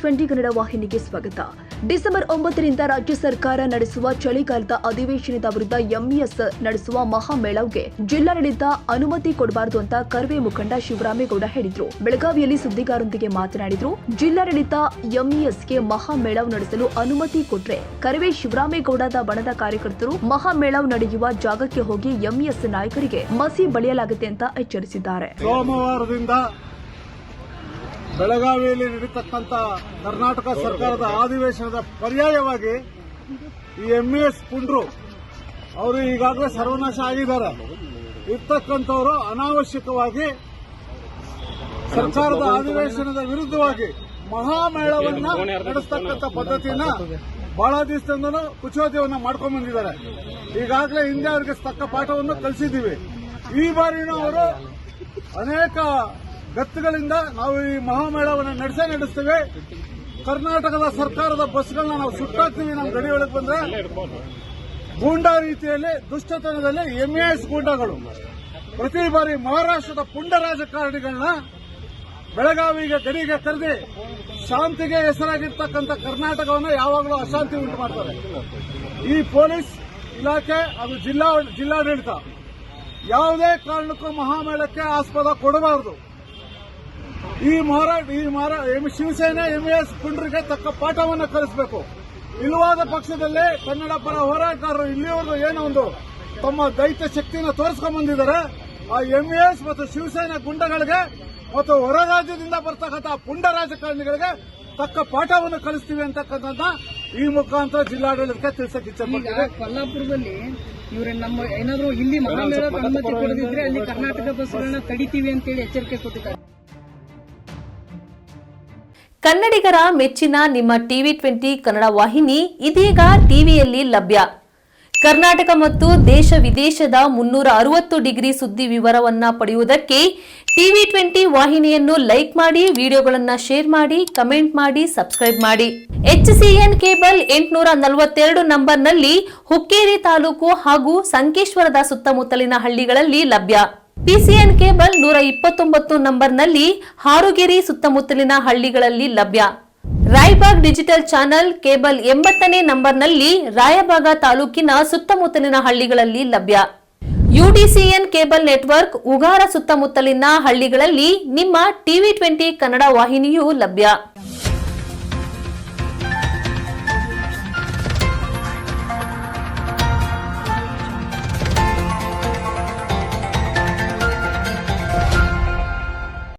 ಟಿವಿ20 ಕನ್ನಡ ವಾಹಿನಿಗೆ ಸ್ವಾಗತ. ಡಿಸೆಂಬರ್ 9ರಿಂದ ರಾಜ್ಯ ಸರ್ಕಾರ ನಡೆಸುವ ಚಳಿಗಾಲದ ಅಧಿವೇಶನದ ವಿರುದ್ಧ ಎಂಇಎಸ್ ನಡೆಸುವ ಮಹಾಮೇಳವ್ಗೆ ಜಿಲ್ಲಾಡಳಿತ ಅನುಮತಿ ಕೊಡಬಾರದು ಅಂತ ಕರ್ವೆ ಮುಖಂಡ ಶಿವರಾಮೇಗೌಡ ಹೇಳಿದ್ರು. ಬೆಳಗಾವಿಯಲ್ಲಿ ಸುದ್ದಿಗಾರರೊಂದಿಗೆ ಮಾತನಾಡಿದ್ರು. ಜಿಲ್ಲಾಡಳಿತ ಎಂಇಎಸ್ಗೆ ಮಹಾಮೇಳವ್ ನಡೆಸಲು ಅನುಮತಿ ಕೊಟ್ರೆ ಕರ್ವೆ ಶಿವರಾಮೇಗೌಡದ ಬಣದ ಕಾರ್ಯಕರ್ತರು ಮಹಾಮೇಳವ್ ನಡೆಯುವ ಜಾಗಕ್ಕೆ ಹೋಗಿ ಎಂಇಎಸ್ ನಾಯಕರಿಗೆ ಮಸಿ ಬಳಿಯಲಾಗುತ್ತೆ ಅಂತ ಎಚ್ಚರಿಸಿದ್ದಾರೆ. ಸೋಮವಾರದಿಂದ ಬೆಳಗಾವಿಯಲ್ಲಿ ನಡೀತಕ್ಕಂಥ ಕರ್ನಾಟಕ ಸರ್ಕಾರದ ಅಧಿವೇಶನದ ಪರ್ಯಾಯವಾಗಿ ಈ ಎಂಇಎಸ್ ಪುಂಡ್ರು ಅವರು ಈಗಾಗಲೇ ಸರ್ವನಾಶ ಆಗಿದ್ದಾರೆ. ಇರ್ತಕ್ಕಂಥವರು ಅನಾವಶ್ಯಕವಾಗಿ ಸರ್ಕಾರದ ಅಧಿವೇಶನದ ವಿರುದ್ಧವಾಗಿ ಮಹಾಮೇಳವನ್ನ ನಡೆಸ್ತಕ್ಕಂಥ ಪದ್ಧತಿಯನ್ನ ಬಹಳ ದಿವಸದಿಂದಲೂ ಕುಚೋದ್ಯವನ್ನ ಮಾಡ್ಕೊಂಡ್ ಬಂದಿದ್ದಾರೆ. ಈಗಾಗಲೇ ಹಿಂದೆ ಅವರಿಗೆ ತಕ್ಕ ಪಾಠವನ್ನು ಕಲಿಸಿದ್ದೀವಿ. ಈ ಬಾರಿನೂ ಅವರು ಅನೇಕ ಗತ್ತುಗಳಿಂದ ನಾವು ಈ ಮಹಾಮೇಳವನ್ನು ನಡೆಸ್ತೇವೆ. ಕರ್ನಾಟಕದ ಸರ್ಕಾರದ ಬಸ್ಗಳನ್ನ ನಾವು ಸುಟ್ಟಾಕ್ತೀವಿ. ನಮ್ಮ ಗಡಿ ಒಳಗೆ ಬಂದ್ರೆ ಗೂಂಡಾ ರೀತಿಯಲ್ಲಿ ದುಷ್ಟತನದಲ್ಲಿ ಎಂಇಎಸ್ ಗೂಂಡಾಗಳು ಪ್ರತಿ ಬಾರಿ ಮಹಾರಾಷ್ಟ್ರದ ಪುಂಡ ರಾಜಕಾರಣಿಗಳನ್ನ ಬೆಳಗಾವಿಗೆ ಗಡಿಗೆ ಕರೆದಿ ಶಾಂತಿಗೆ ಹೆಸರಾಗಿರ್ತಕ್ಕಂಥ ಕರ್ನಾಟಕವನ್ನು ಯಾವಾಗಲೂ ಅಶಾಂತಿ ಉಂಟು ಮಾಡ್ತಾರೆ. ಈ ಪೊಲೀಸ್ ಇಲಾಖೆ ಅದು ಜಿಲ್ಲಾಡಳಿತ ಯಾವುದೇ ಕಾರಣಕ್ಕೂ ಮಹಾಮೇಳಕ್ಕೆ ಆಸ್ಪದ ಕೊಡಬಾರದು. ಈ ಶಿವಸೇನೆ ಎಂಇಎಸ್ ಪುಂಡ್ರಿಗೆ ತಕ್ಕ ಪಾಠವನ್ನು ಕಲಿಸಬೇಕು. ಇಲ್ಲವಾದ ಪಕ್ಷದಲ್ಲಿ ಕನ್ನಡ ಪರ ಹೋರಾಟಗಾರರು ಇಲ್ಲಿವರೆಗೂ ಏನೋ ಒಂದು ತಮ್ಮ ದೈತ್ಯ ಶಕ್ತಿಯನ್ನು ತೋರಿಸ್ಕೊಂಡ್ ಬಂದಿದ್ದಾರೆ. ಆ ಎಂಇಎಸ್ ಮತ್ತು ಶಿವಸೇನೆ ಗುಂಡಗಳಿಗೆ ಮತ್ತು ಹೊರ ರಾಜ್ಯದಿಂದ ಬರ್ತಕ್ಕಂಥ ಪುಂಡ ರಾಜಕಾರಣಿಗಳಿಗೆ ತಕ್ಕ ಪಾಠವನ್ನು ಕಲಿಸ್ತೀವಿ ಅಂತಕ್ಕಂಥ ಈ ಮುಖಾಂತರ ಜಿಲ್ಲಾಡಳಿತಕ್ಕೆ ತಿಳಿಸಕ್ಕೆ ಇಚ್ಛೆಪಡ್ತೀವಿ. ಕೊಲ್ಲಾಪುರದಲ್ಲಿ ಇವ್ರ ನಮ್ಮ ಏನಾದರೂ ಇಲ್ಲಿ ಮಹಾಮೇಳ ಅನುಮತಿ ಕೊಡದಿದ್ರೆ ಅಲ್ಲಿ ಕರ್ನಾಟಕ ಬಸ್ಗಳನ್ನ ತಡಿತೀವಿ ಅಂತೇಳಿ ಎಚ್ಚರಿಕೆ ಕೊಟ್ಟಿದ್ದಾರೆ. ಕನ್ನಡಿಗರ ಮೆಚ್ಚಿನ ನಿಮ್ಮ ಟಿವಿ20 ಕನ್ನಡ ವಾಹಿನಿ ಇದೀಗ ಟಿವಿಯಲ್ಲಿ ಲಭ್ಯ. ಕರ್ನಾಟಕ ಮತ್ತು ದೇಶ ವಿದೇಶದ 360 ಡಿಗ್ರಿ ಸುದ್ದಿ ವಿವರವನ್ನ ಪಡೆಯುವುದಕ್ಕೆ ಟಿವಿ20 ವಾಹಿನಿಯನ್ನು ಲೈಕ್ ಮಾಡಿ, ವಿಡಿಯೋಗಳನ್ನು ಶೇರ್ ಮಾಡಿ, ಕಮೆಂಟ್ ಮಾಡಿ, ಸಬ್ಸ್ಕ್ರೈಬ್ ಮಾಡಿ. HCN ಕೇಬಲ್ 842 ನಂಬರ್ನಲ್ಲಿ ಹುಕ್ಕೇರಿ ತಾಲೂಕು ಹಾಗೂ ಸಂಕೇಶ್ವರದ ಸುತ್ತಮುತ್ತಲಿನ ಹಳ್ಳಿಗಳಲ್ಲಿ ಲಭ್ಯ. PCN ಕೇಬಲ್ 129 ನಂಬರ್ನಲ್ಲಿ ಹಾರುಗೆರೆ ಸುತ್ತಮುತ್ತಲಿನ ಹಳ್ಳಿಗಳಲ್ಲಿ ಲಭ್ಯ. ರಾಯಬಾಗ್ ಡಿಜಿಟಲ್ ಚಾನೆಲ್ ಕೇಬಲ್ 80ನೇ ನಂಬರ್ನಲ್ಲಿ ರಾಯಬಾಗ ತಾಲೂಕಿನ ಸುತ್ತಮುತ್ತಲಿನ ಹಳ್ಳಿಗಳಲ್ಲಿ ಲಭ್ಯ. UDCN ಕೇಬಲ್ ನೆಟ್ವರ್ಕ್ ಉಗಾರ ಸುತ್ತಮುತ್ತಲಿನ ಹಳ್ಳಿಗಳಲ್ಲಿ ನಿಮ್ಮ ಟಿವಿ20 ಕನ್ನಡ ವಾಹಿನಿಯೂ ಲಭ್ಯ.